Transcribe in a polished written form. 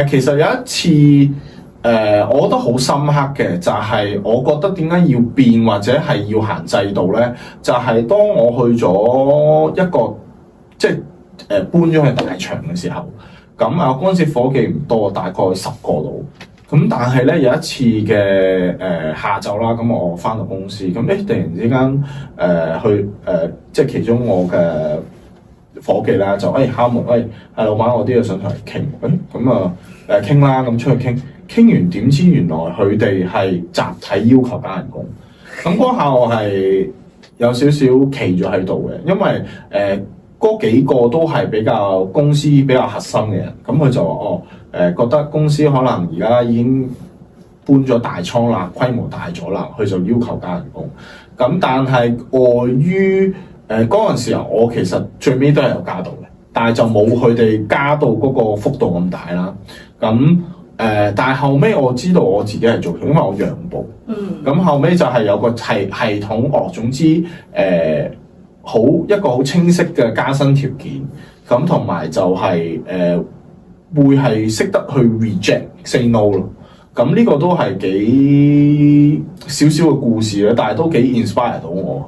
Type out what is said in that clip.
其實有一次我覺得好深刻嘅，就係我覺得點解要變或者係要行制度咧？就係當我去咗一個即係搬咗去大場嘅時候，咁嗰陣時夥計唔多，大概10個度。咁但係咧有一次嘅下晝啦，咁我翻到公司，咁突然之間即係其中我嘅夥計啦，就敲門，係老闆，我啲嘢想同你傾，咁傾啦，咁出去傾完點知原來佢哋係集體要求加人工，咁嗰下我係有少少企咗喺度嘅，因為嗰幾個都係比較公司比較核心嘅人，咁佢就話覺得公司可能而家已經搬咗大倉啦，規模大咗啦，佢就要求加人工。咁但係礙於嗰陣時候，我其實最尾都係有加到嘅，但係就冇佢哋加到嗰個幅度咁大啦。咁但係後尾我知道我自己係做，因為我讓步。咁後尾就係有個系統，總之一個好清晰嘅加薪條件，咁同埋就係會係識得去 reject say no 咯。咁呢個都係幾少少嘅故事啦，但係都幾 inspire 到我。